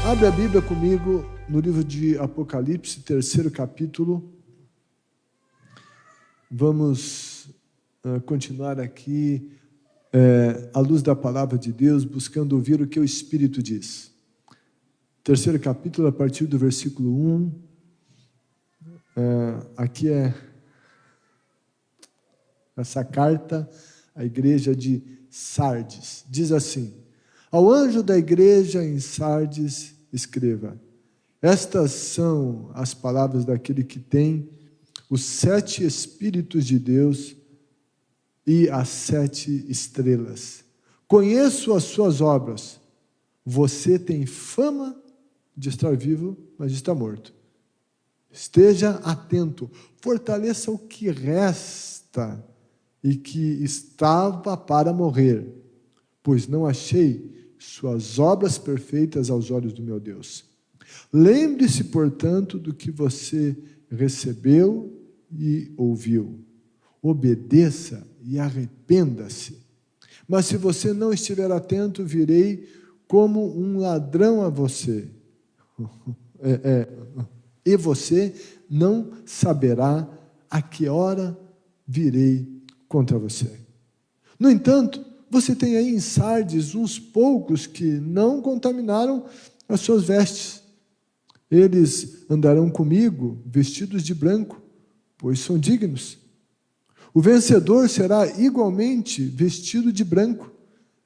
Abre a Bíblia comigo no livro de Apocalipse, 3º capítulo. Vamos continuar aqui à luz da palavra de Deus, buscando ouvir o que o Espírito diz. 3º capítulo, a partir do versículo 1. Aqui é essa carta à igreja de Sardes. Diz assim: ao anjo da igreja em Sardes escreva: estas são as palavras daquele que tem os 7 Espíritos de Deus e as 7 estrelas. Conheço as suas obras. Você tem fama de estar vivo, mas está morto. Esteja atento, fortaleça o que resta e que estava para morrer, pois não achei suas obras perfeitas aos olhos do meu Deus. Lembre-se, portanto, do que você recebeu e ouviu. Obedeça e arrependa-se. Mas se você não estiver atento, virei como um ladrão a você. E você não saberá a que hora virei contra você. No entanto, você tem aí em Sardes uns poucos que não contaminaram as suas vestes. Eles andarão comigo vestidos de branco, pois são dignos. O vencedor será igualmente vestido de branco.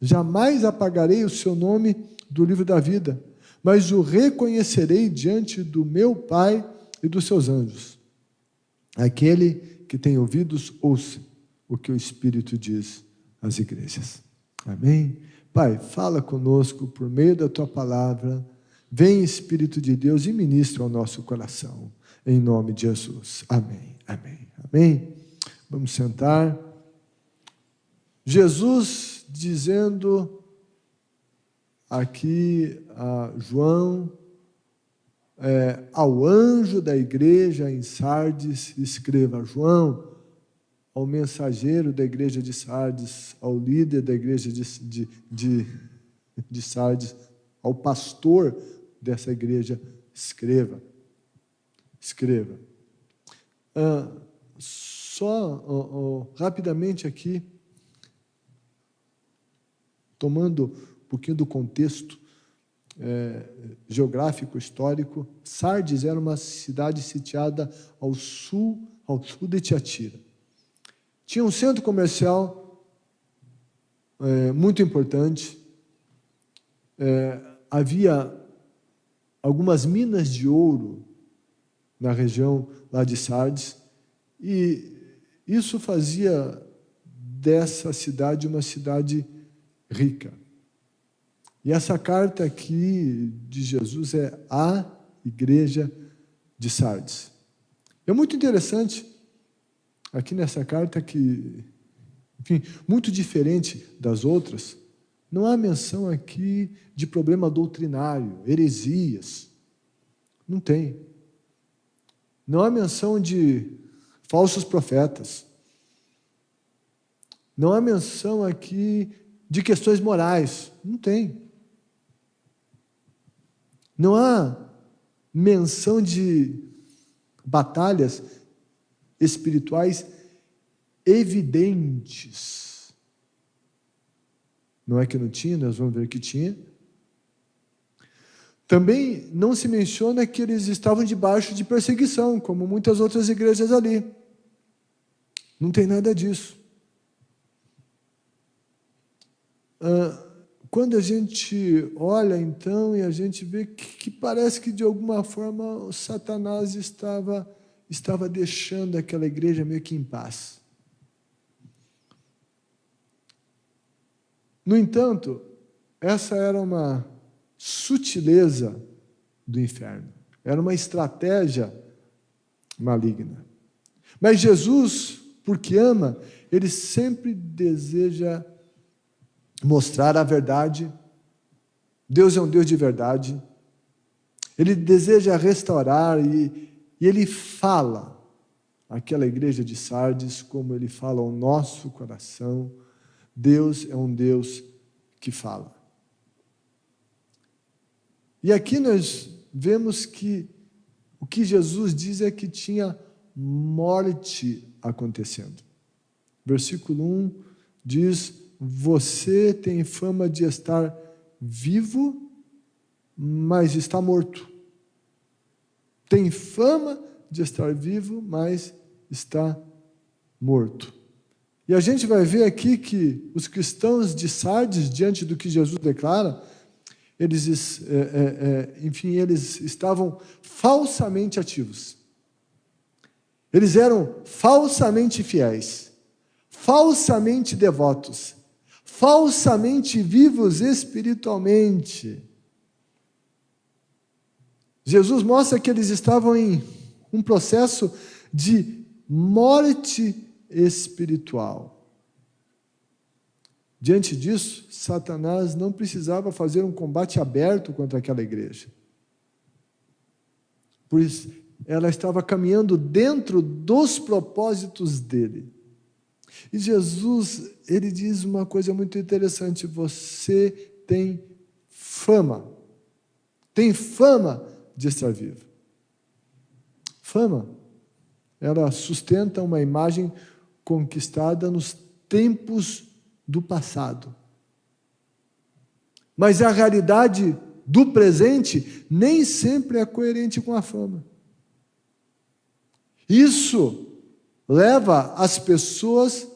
Jamais apagarei o seu nome do livro da vida, mas o reconhecerei diante do meu Pai e dos seus anjos. Aquele que tem ouvidos, ouça o que o Espírito diz às igrejas. Amém? Pai, fala conosco por meio da Tua palavra. Vem, Espírito de Deus, e ministra ao nosso coração. Em nome de Jesus. Amém, amém, amém. Vamos sentar. Jesus dizendo aqui a João, ao anjo da igreja em Sardes, escreva: João, ao mensageiro da igreja de Sardes, ao líder da igreja de Sardes, ao pastor dessa igreja, escreva. Rapidamente aqui, tomando um pouquinho do contexto geográfico, histórico, Sardes era uma cidade sitiada ao sul de Tiatira. Tinha um centro comercial muito importante, havia algumas minas de ouro na região lá de Sardes, e isso fazia dessa cidade uma cidade rica. E essa carta aqui de Jesus é a igreja de Sardes. É muito interessante aqui nessa carta que, enfim, muito diferente das outras, não há menção aqui de problema doutrinário, heresias. Não tem. Não há menção de falsos profetas. Não há menção aqui de questões morais. Não tem. Não há menção de batalhas espirituais evidentes. Não é que não tinha, nós vamos ver que tinha. Também não se menciona que eles estavam debaixo de perseguição, como muitas outras igrejas ali. Não tem nada disso. Quando a gente olha, então, e a gente vê que parece que, de alguma forma, o Satanás estava deixando aquela igreja meio que em paz. No entanto, essa era uma sutileza do inferno. Era uma estratégia maligna. Mas Jesus, porque ama, ele sempre deseja mostrar a verdade. Deus é um Deus de verdade. Ele deseja restaurar e ele fala àquela igreja de Sardes como ele fala ao nosso coração. Deus é um Deus que fala. E aqui nós vemos que o que Jesus diz é que tinha morte acontecendo. Versículo 1 diz: você tem fama de estar vivo, mas está morto. Tem fama de estar vivo, mas está morto. E a gente vai ver aqui que os cristãos de Sardes, diante do que Jesus declara, eles estavam falsamente ativos. Eles eram falsamente fiéis, falsamente devotos, falsamente vivos espiritualmente. Jesus mostra que eles estavam em um processo de morte espiritual. Diante disso, Satanás não precisava fazer um combate aberto contra aquela igreja. Pois ela estava caminhando dentro dos propósitos dele. E Jesus, ele diz uma coisa muito interessante: você tem fama de estar vivo. Fama, ela sustenta uma imagem conquistada nos tempos do passado. Mas a realidade do presente nem sempre é coerente com a fama. Isso leva as pessoas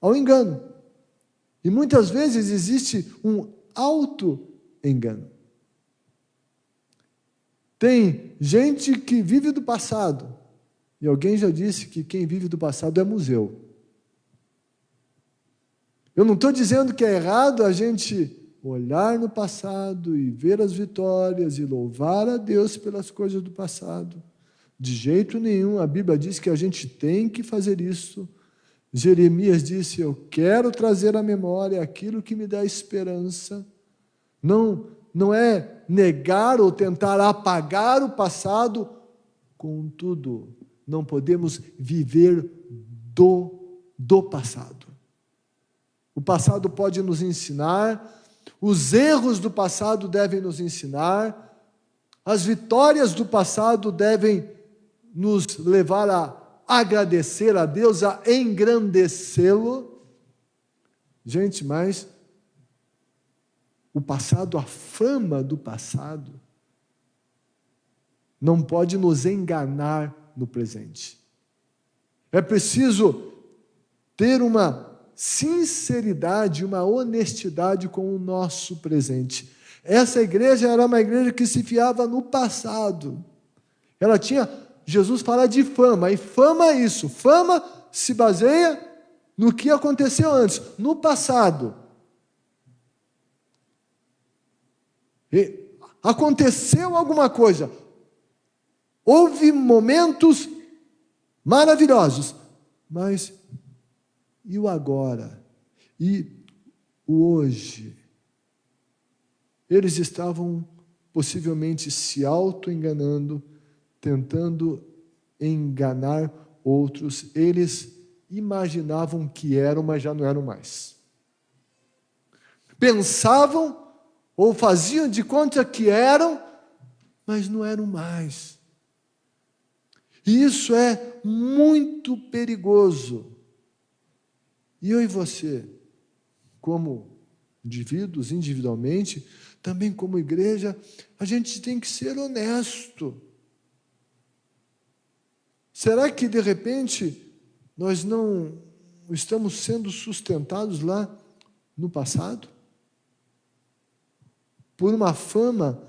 ao engano. E muitas vezes existe um auto-engano. Tem gente que vive do passado. E alguém já disse que quem vive do passado é museu. Eu não estou dizendo que é errado a gente olhar no passado e ver as vitórias e louvar a Deus pelas coisas do passado. De jeito nenhum, a Bíblia diz que a gente tem que fazer isso. Jeremias disse: eu quero trazer à memória aquilo que me dá esperança. Não é negar ou tentar apagar o passado, contudo, não podemos viver do passado. O passado pode nos ensinar, os erros do passado devem nos ensinar, as vitórias do passado devem nos levar a agradecer a Deus, a engrandecê-lo. Gente, mas o passado, a fama do passado, não pode nos enganar no presente. É preciso ter uma sinceridade, uma honestidade com o nosso presente. Essa igreja era uma igreja que se fiava no passado. Ela tinha, Jesus fala de fama, e fama é isso, fama se baseia no que aconteceu antes, no passado. E aconteceu alguma coisa, houve momentos maravilhosos, mas e o agora? E o hoje? Eles estavam possivelmente se auto-enganando, tentando enganar outros. Eles imaginavam que eram, mas já não eram mais. Pensavam ou faziam de conta que eram, mas não eram mais. E isso é muito perigoso. E eu e você, como indivíduos, individualmente, também como igreja, a gente tem que ser honesto. Será que, de repente, nós não estamos sendo sustentados lá no passado? Por uma fama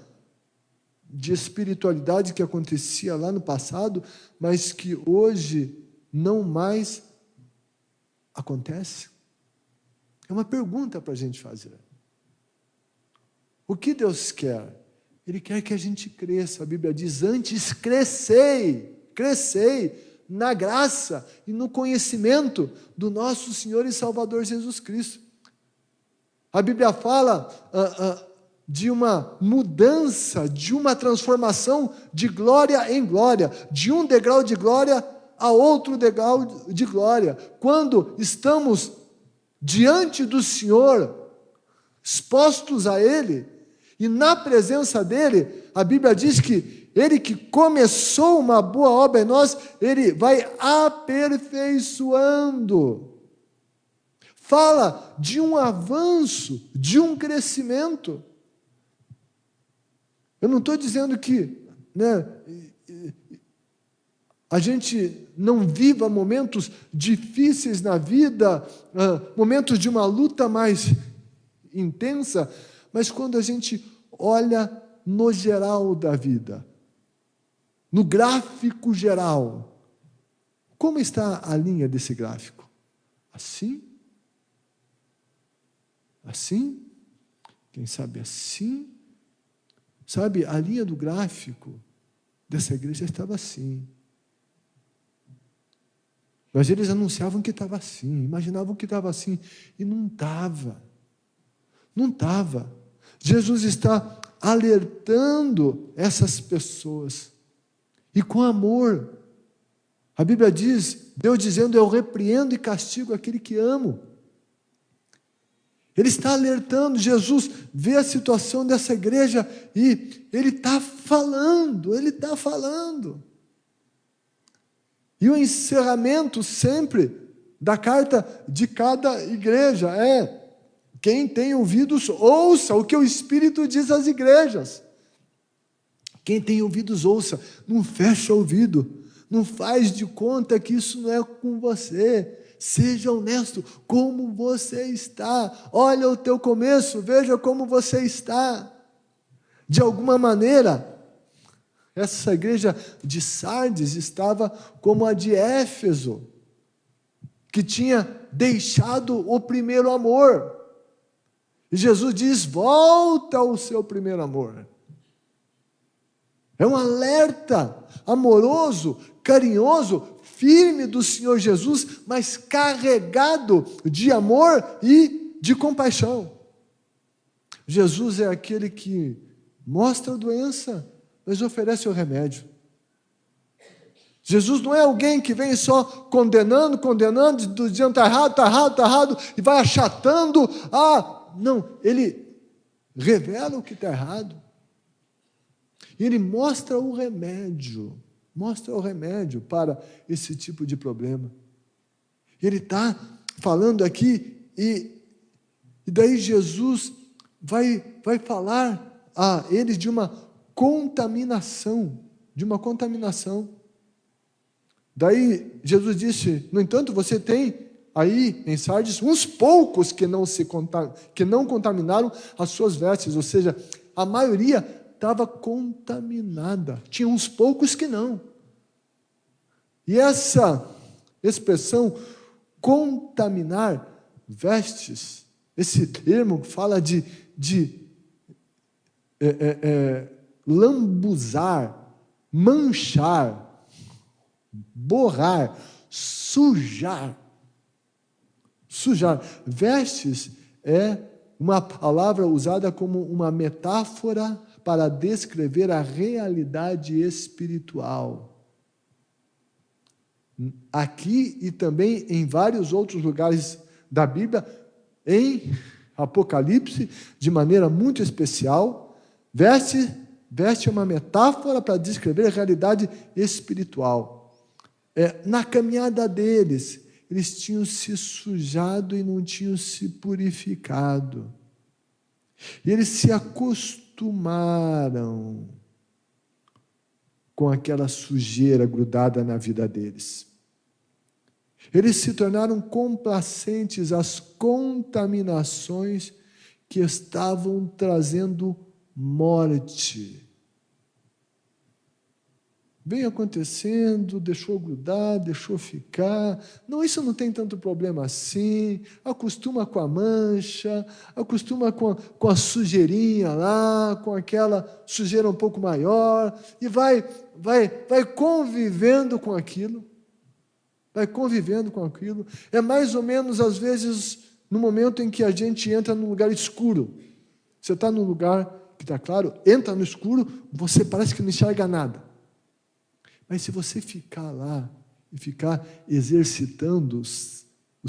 de espiritualidade que acontecia lá no passado, mas que hoje não mais acontece? É uma pergunta para a gente fazer. O que Deus quer? Ele quer que a gente cresça. A Bíblia diz: antes crescei na graça e no conhecimento do nosso Senhor e Salvador Jesus Cristo. A Bíblia fala de uma mudança, de uma transformação de glória em glória, de um degrau de glória a outro degrau de glória. Quando estamos diante do Senhor, expostos a Ele, E na presença dele, a Bíblia diz que ele que começou uma boa obra em nós, ele vai aperfeiçoando. Fala de um avanço, de um crescimento. Eu não estou dizendo que, a gente não viva momentos difíceis na vida, momentos de uma luta mais intensa, mas quando a gente olha no geral da vida, no gráfico geral, como está a linha desse gráfico? Assim? Assim? Quem sabe assim? Sabe, a linha do gráfico dessa igreja estava assim. Mas eles anunciavam que estava assim, imaginavam que estava assim, e não estava. Não estava. Jesus está alertando essas pessoas, e com amor. A Bíblia diz, Deus dizendo, eu repreendo e castigo aquele que amo. Ele está alertando, Jesus vê a situação dessa igreja, e Ele está falando, E o encerramento sempre da carta de cada igreja é: quem tem ouvidos, ouça o que o Espírito diz às igrejas. Quem tem ouvidos, ouça. Não fecha o ouvido. Não faz de conta que isso não é com você. Seja honesto. Como você está? Olha o teu começo. Veja como você está. De alguma maneira, essa igreja de Sardes estava como a de Éfeso, que tinha deixado o primeiro amor. E Jesus diz, volta ao seu primeiro amor. É um alerta amoroso, carinhoso, firme do Senhor Jesus, mas carregado de amor e de compaixão. Jesus é aquele que mostra a doença, mas oferece o remédio. Jesus não é alguém que vem só condenando, dizendo está errado, e vai achatando. Não, ele revela o que está errado. E ele mostra o remédio para esse tipo de problema. Ele está falando aqui, e daí Jesus vai falar a eles de uma contaminação. Daí Jesus disse, no entanto, você tem aí em Sardes uns poucos que não contaminaram as suas vestes, ou seja, a maioria estava contaminada, tinha uns poucos que não. E essa expressão, contaminar vestes, esse termo fala de lambuzar, manchar, borrar, sujar. Vestes é uma palavra usada como uma metáfora para descrever a realidade espiritual. Aqui e também em vários outros lugares da Bíblia, em Apocalipse, de maneira muito especial, veste é uma metáfora para descrever a realidade espiritual. Na caminhada deles, eles tinham se sujado e não tinham se purificado. E eles se acostumaram com aquela sujeira grudada na vida deles. Eles se tornaram complacentes às contaminações que estavam trazendo morte. Vem acontecendo, deixou grudar, deixou ficar. Não, isso não tem tanto problema assim. Acostuma com a mancha, acostuma com a sujeirinha lá, com aquela sujeira um pouco maior, e vai convivendo com aquilo. É mais ou menos, às vezes, no momento em que a gente entra num lugar escuro. Você está num lugar que está claro, entra no escuro, você parece que não enxerga nada. Mas se você ficar lá e ficar exercitando os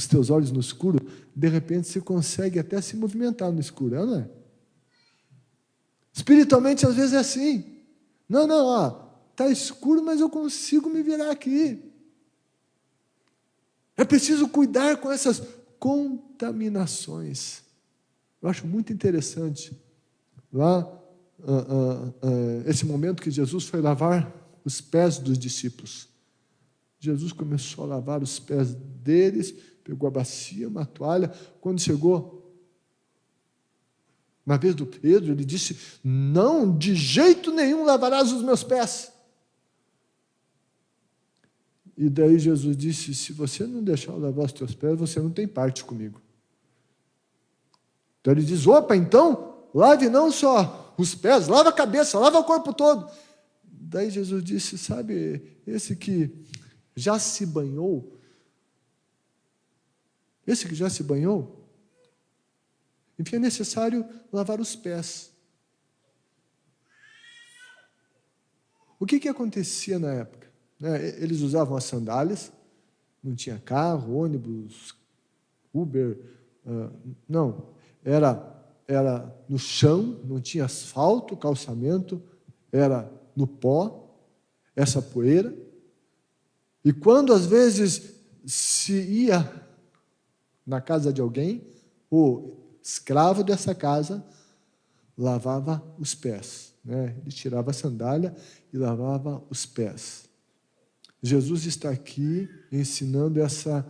teus olhos no escuro, de repente você consegue até se movimentar no escuro, não é? Espiritualmente, às vezes, é assim. Não, ó, está escuro, mas eu consigo me virar aqui. É preciso cuidar com essas contaminações. Eu acho muito interessante, lá, esse momento que Jesus foi lavar os pés dos discípulos. Jesus começou a lavar os pés deles, pegou a bacia, uma toalha. Quando chegou na vez do Pedro, ele disse: não, de jeito nenhum lavarás os meus pés. E daí Jesus disse: se você não deixar eu lavar os teus pés, você não tem parte comigo. Então ele diz: opa, então, lave não só os pés, lava a cabeça, lava o corpo todo. Daí Jesus disse: sabe, esse que já se banhou, enfim, é necessário lavar os pés. O que acontecia na época? Eles usavam as sandálias, não tinha carro, ônibus, Uber, não, era no chão, não tinha asfalto, calçamento, era no pó, essa poeira. E quando às vezes se ia na casa de alguém, o escravo dessa casa lavava os pés, Ele tirava a sandália e lavava os pés. Jesus está aqui ensinando essa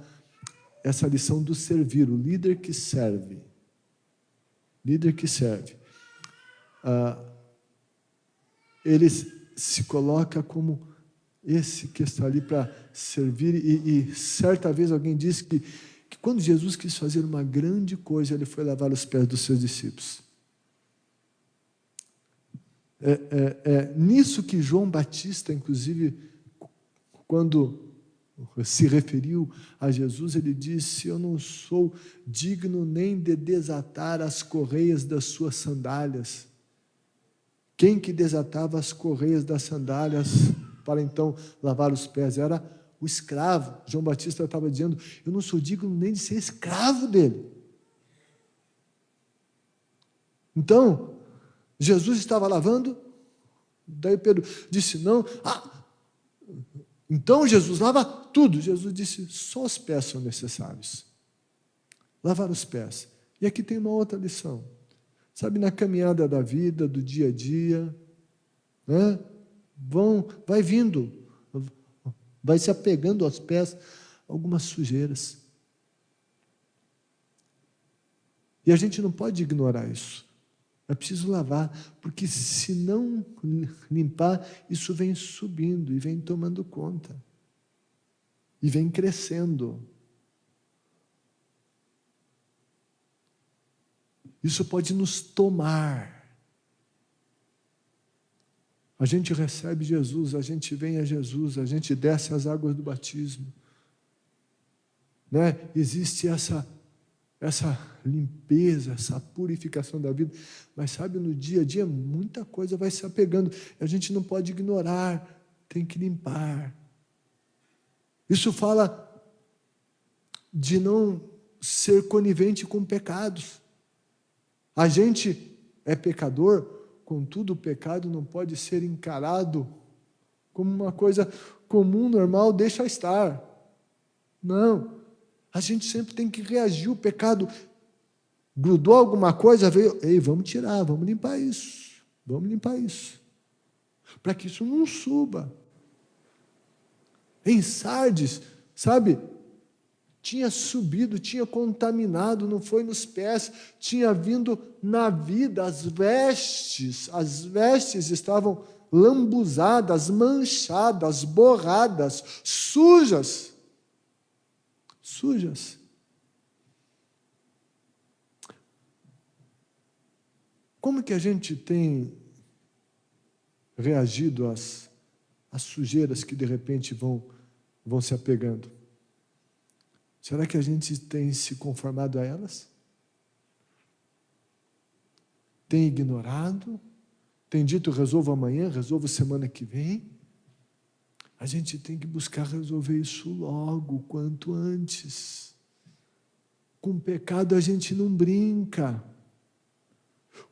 lição do servir, o líder que serve. Líder que serve. Ele se coloca como esse que está ali para servir, e certa vez alguém disse que quando Jesus quis fazer uma grande coisa, ele foi lavar os pés dos seus discípulos. Nisso que João Batista, inclusive, quando se referiu a Jesus, ele disse: eu não sou digno nem de desatar as correias das suas sandálias. Quem que desatava as correias das sandálias para então lavar os pés? Era o escravo. João Batista estava dizendo: eu não sou digno nem de ser escravo dele. Então, Jesus estava lavando, daí Pedro disse: não, então Jesus lava tudo. Jesus disse: só os pés são necessários. Lavar os pés. E aqui tem uma outra lição. Sabe, na caminhada da vida, do dia a dia, vai vindo, vai se apegando aos pés algumas sujeiras. E a gente não pode ignorar isso. É preciso lavar, porque se não limpar, isso vem subindo e vem tomando conta. E vem crescendo. Isso pode nos tomar. A gente recebe Jesus, a gente vem a Jesus, a gente desce as águas do batismo. Existe essa limpeza, essa purificação da vida. Mas sabe, no dia a dia, muita coisa vai se apegando. A gente não pode ignorar, tem que limpar. Isso fala de não ser conivente com pecados. A gente é pecador, contudo, o pecado não pode ser encarado como uma coisa comum, normal, deixa estar. Não. A gente sempre tem que reagir. O pecado grudou alguma coisa, veio, vamos tirar, vamos limpar isso. Vamos limpar isso. Para que isso não suba. Em Sardes, sabe, tinha subido, tinha contaminado, não foi nos pés, tinha vindo na vida, as vestes estavam lambuzadas, manchadas, borradas, sujas. Como que a gente tem reagido às sujeiras que de repente vão se apegando? Será que a gente tem se conformado a elas? Tem ignorado? Tem dito: resolvo amanhã, resolvo semana que vem? A gente tem que buscar resolver isso logo, quanto antes. Com o pecado a gente não brinca.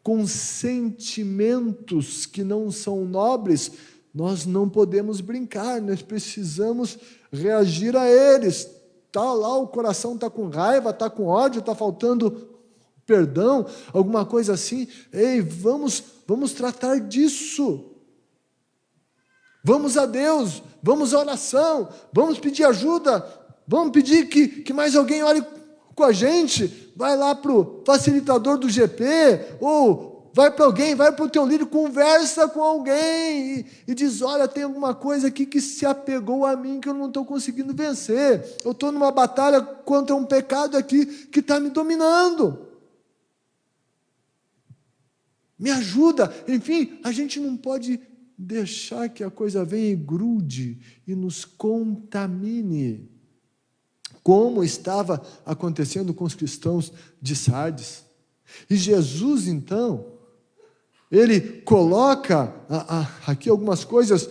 com sentimentos que não são nobres, nós não podemos brincar, nós precisamos reagir a eles. Está lá, o coração está com raiva, está com ódio, está faltando perdão, alguma coisa assim. Ei, vamos tratar disso. Vamos a Deus, vamos à oração, vamos pedir ajuda, vamos pedir que mais alguém ore com a gente. Vai lá para o facilitador do GP, ou vai para alguém, vai para o teu líder, conversa com alguém e diz: olha, tem alguma coisa aqui que se apegou a mim que eu não estou conseguindo vencer. Eu estou numa batalha contra um pecado aqui que está me dominando. Me ajuda. Enfim, a gente não pode deixar que a coisa venha e grude e nos contamine, como estava acontecendo com os cristãos de Sardes. E Jesus, então, ele coloca aqui algumas coisas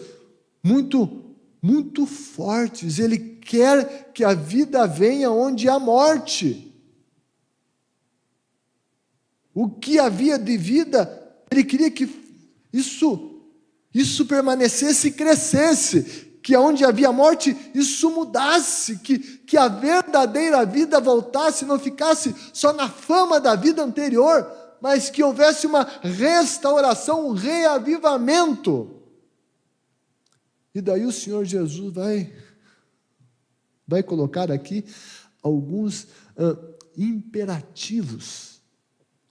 muito fortes. Ele quer que a vida venha onde há morte. O que havia de vida, ele queria que isso permanecesse e crescesse, que onde havia morte, isso mudasse, que a verdadeira vida voltasse, não ficasse só na fama da vida anterior, mas que houvesse uma restauração, um reavivamento. E daí o Senhor Jesus vai colocar aqui alguns imperativos.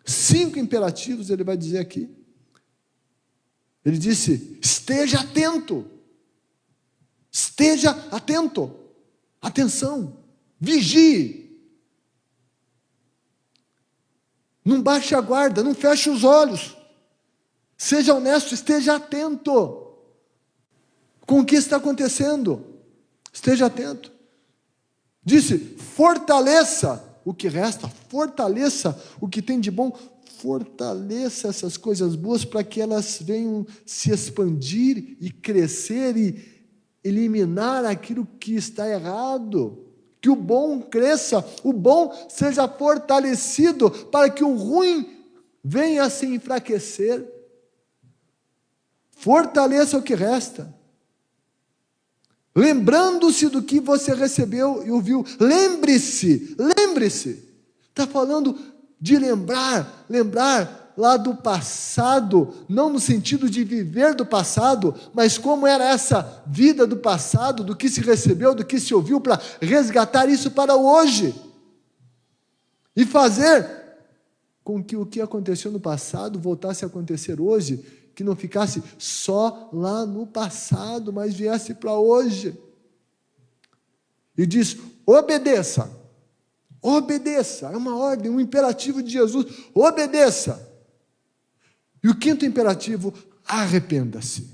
5 imperativos ele vai dizer aqui. Ele disse: esteja atento. Esteja atento. Atenção. Vigie. Não baixe a guarda, não feche os olhos. Seja honesto, esteja atento com o que está acontecendo. Esteja atento. Disse: fortaleça o que resta, fortaleça o que tem de bom, fortaleça essas coisas boas para que elas venham se expandir e crescer e eliminar aquilo que está errado. Que o bom cresça, o bom seja fortalecido para que o ruim venha a se enfraquecer. Fortaleça o que resta. Lembrando-se do que você recebeu e ouviu. Lembre-se. Está falando de lembrar lá do passado, não no sentido de viver do passado, mas como era essa vida do passado, do que se recebeu, do que se ouviu, para resgatar isso para hoje. E fazer com que o que aconteceu no passado voltasse a acontecer hoje, que não ficasse só lá no passado, mas viesse para hoje. E diz: obedeça, é uma ordem, um imperativo de Jesus, obedeça. E o 5º imperativo: arrependa-se.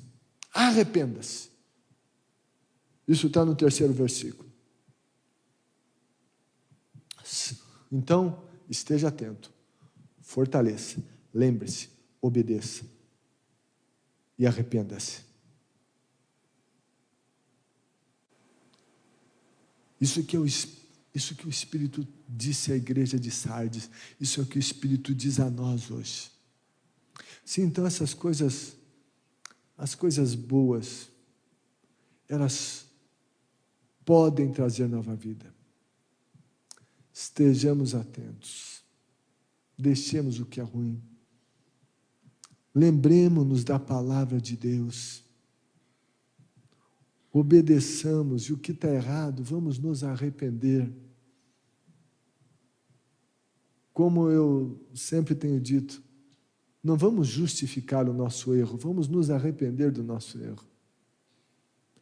Isso está no 3º versículo. Então, esteja atento, fortaleça, lembre-se, obedeça e arrependa-se. Isso que o Espírito disse à igreja de Sardes, isso é o que o Espírito diz a nós hoje. Sim, então essas coisas, as coisas boas, elas podem trazer nova vida. Estejamos atentos, deixemos o que é ruim, lembremos-nos da palavra de Deus, obedeçamos, e o que está errado, vamos nos arrepender. Como eu sempre tenho dito, não vamos justificar o nosso erro, vamos nos arrepender do nosso erro.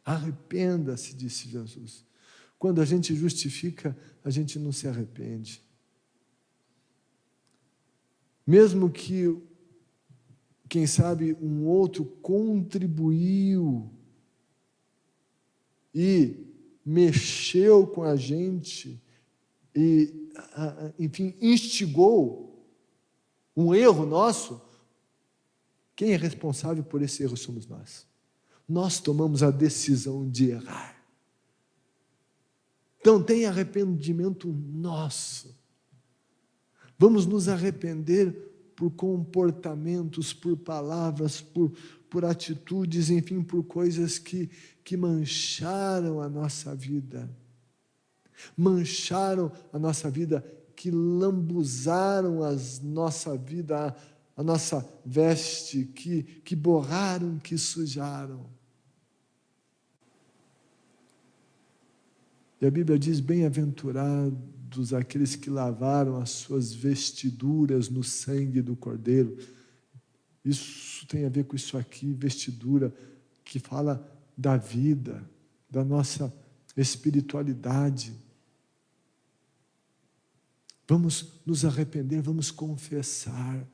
Arrependa-se, disse Jesus. Quando a gente justifica, a gente não se arrepende. Mesmo que, quem sabe, um outro contribuiu e mexeu com a gente e, enfim, instigou um erro nosso, quem é responsável por esse erro somos nós. Nós tomamos a decisão de errar. Então tem arrependimento nosso. Vamos nos arrepender por comportamentos, por palavras, por atitudes, enfim, por coisas que mancharam a nossa vida. Mancharam a nossa vida, que lambuzaram a nossa vida, a nossa veste, que borraram, que sujaram. E a Bíblia diz: bem-aventurados aqueles que lavaram as suas vestiduras no sangue do Cordeiro. Isso tem a ver com isso aqui, vestidura, que fala da vida, da nossa espiritualidade. Vamos nos arrepender, vamos confessar.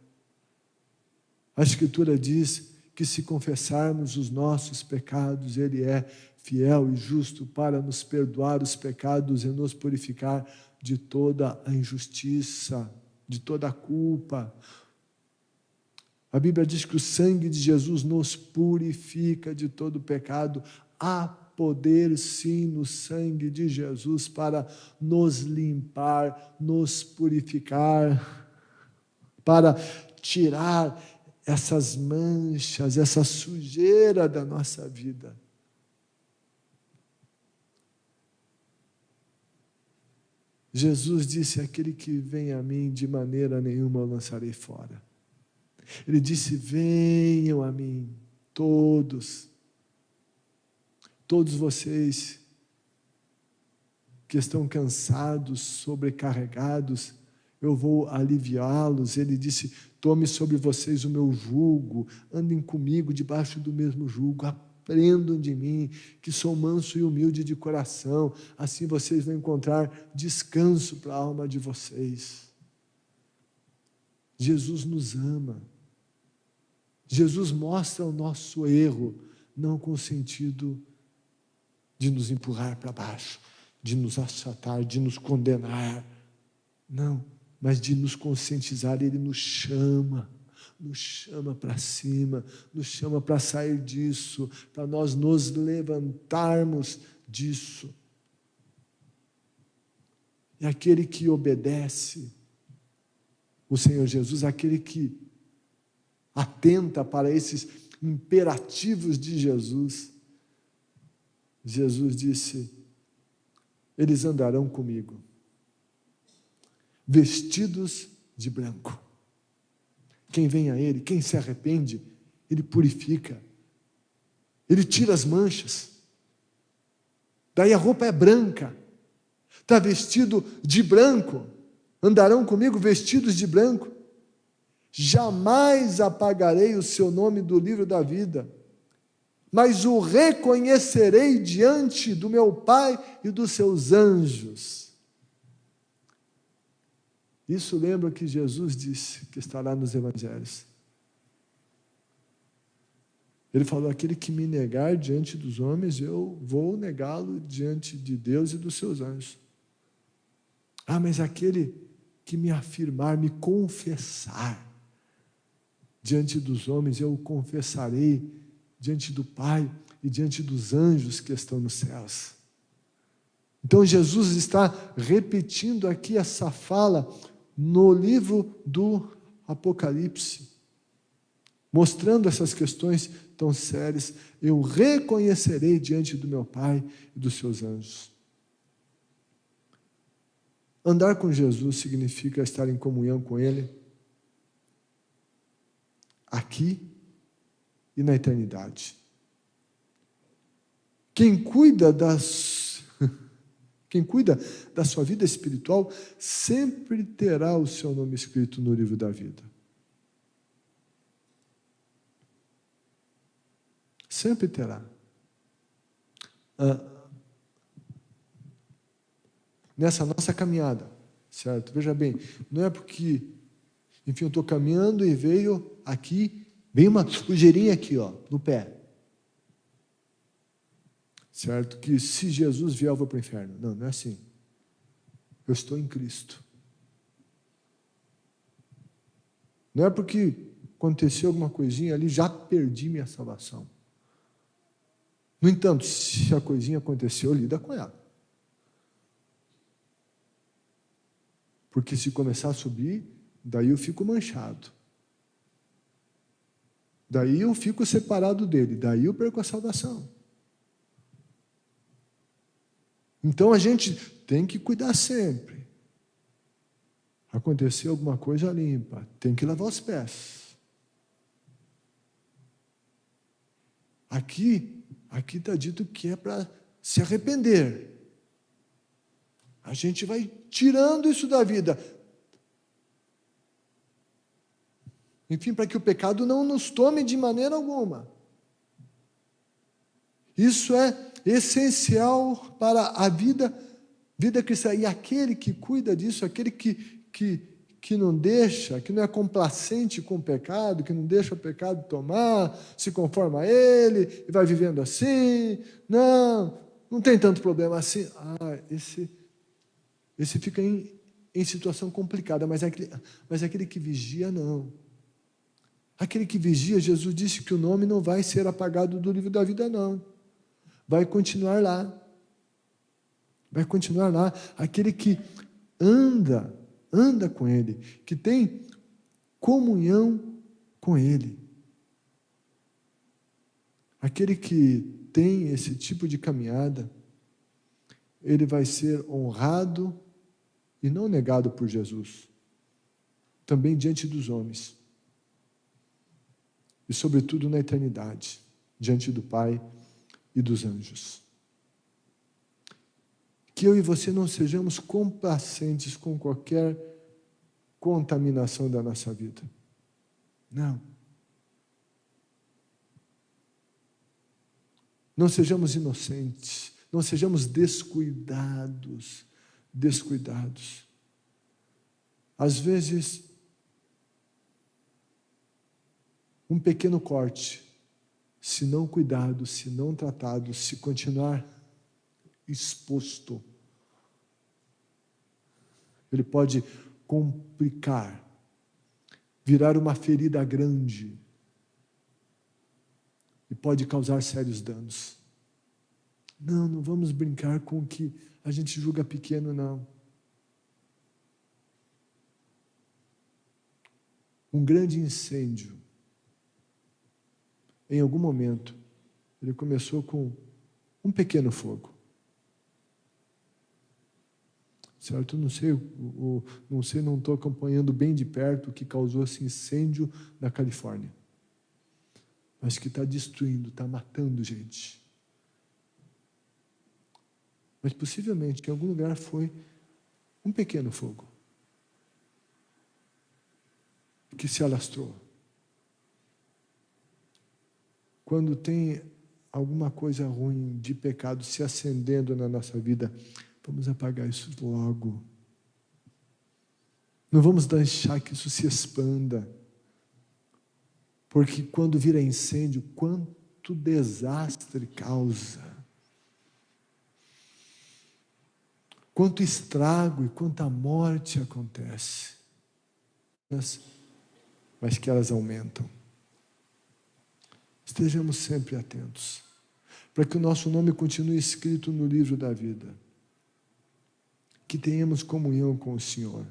A Escritura diz que se confessarmos os nossos pecados, Ele é fiel e justo para nos perdoar os pecados e nos purificar de toda a injustiça, de toda a culpa. A Bíblia diz que o sangue de Jesus nos purifica de todo pecado. Há poder, sim, no sangue de Jesus para nos limpar, nos purificar, para tirar essas manchas, essa sujeira da nossa vida. Jesus disse: aquele que vem a mim, de maneira nenhuma eu lançarei fora. Ele disse: venham a mim, todos vocês que estão cansados, sobrecarregados, eu vou aliviá-los. Ele disse: tome sobre vocês o meu jugo, andem comigo debaixo do mesmo jugo, aprendam de mim, que sou manso e humilde de coração, assim vocês vão encontrar descanso para a alma de vocês. Jesus nos ama. Jesus mostra o nosso erro, não com o sentido de nos empurrar para baixo, de nos achatar, de nos condenar, não, mas de nos conscientizar. Ele nos chama para cima, nos chama para sair disso, para nós nos levantarmos disso. E aquele que obedece o Senhor Jesus, aquele que atenta para esses imperativos de Jesus, Jesus disse: eles andarão comigo, vestidos de branco. Quem vem a Ele, quem se arrepende, Ele purifica, Ele tira as manchas, daí a roupa é branca, está vestido de branco, andarão comigo vestidos de branco. Jamais apagarei o seu nome do livro da vida, mas o reconhecerei diante do meu Pai e dos seus anjos. Isso lembra que Jesus disse, que está lá nos evangelhos. Ele falou: aquele que me negar diante dos homens, eu vou negá-lo diante de Deus e dos seus anjos. Ah, mas aquele que me afirmar, me confessar diante dos homens, eu o confessarei diante do Pai e diante dos anjos que estão nos céus. Então Jesus está repetindo aqui essa fala no livro do Apocalipse, mostrando essas questões tão sérias. Eu reconhecerei diante do meu Pai e dos seus anjos. Andar com Jesus significa estar em comunhão com Ele, aqui e na eternidade. Quem cuida da sua vida espiritual sempre terá o seu nome escrito no livro da vida. Sempre terá. Nessa nossa caminhada, certo? Veja bem, não é porque, enfim, eu estou caminhando e veio uma sujeirinha aqui, ó, no pé. Certo? Que se Jesus vier, eu vou para o inferno. Não, não é assim. Eu estou em Cristo. Não é porque aconteceu alguma coisinha ali, já perdi minha salvação. No entanto, se a coisinha aconteceu, lida com ela. Porque se começar a subir, daí eu fico manchado. Daí eu fico separado dele, daí eu perco a salvação. Então a gente tem que cuidar sempre. Aconteceu alguma coisa, limpa, tem que lavar os pés. Aqui está dito que é para se arrepender. A gente vai tirando isso da vida. Enfim, para que o pecado não nos tome de maneira alguma. Isso é essencial para a vida cristã. E aquele que cuida disso, aquele que não deixa, que não é complacente com o pecado, que não deixa o pecado tomar, se conforma a ele e vai vivendo assim, não tem tanto problema assim. Esse fica em situação complicada, mas aquele que vigia, não. Aquele que vigia, Jesus disse que o nome não vai ser apagado do livro da vida, não. Vai continuar lá. Vai continuar lá. Aquele que anda com Ele, que tem comunhão com Ele. Aquele que tem esse tipo de caminhada, ele vai ser honrado e não negado por Jesus. Também diante dos homens. E sobretudo na eternidade, diante do Pai e dos anjos. Que eu e você não sejamos complacentes com qualquer contaminação da nossa vida. Não. Não sejamos inocentes, não sejamos descuidados. Às vezes, um pequeno corte, se não cuidado, se não tratado, se continuar exposto, ele pode complicar, virar uma ferida grande e pode causar sérios danos. Não vamos brincar com o que a gente julga pequeno, não. Um grande incêndio, em algum momento, ele começou com um pequeno fogo. Certo? Não estou acompanhando bem de perto o que causou esse incêndio na Califórnia. Mas que está destruindo, está matando gente. Mas possivelmente, em algum lugar, foi um pequeno fogo que se alastrou. Quando tem alguma coisa ruim de pecado se acendendo na nossa vida, vamos apagar isso logo. Não vamos deixar que isso se expanda. Porque quando vira incêndio, quanto desastre causa. Quanto estrago e quanta morte acontece. Mas que elas aumentam. Estejamos sempre atentos, para que o nosso nome continue escrito no livro da vida. Que tenhamos comunhão com o Senhor.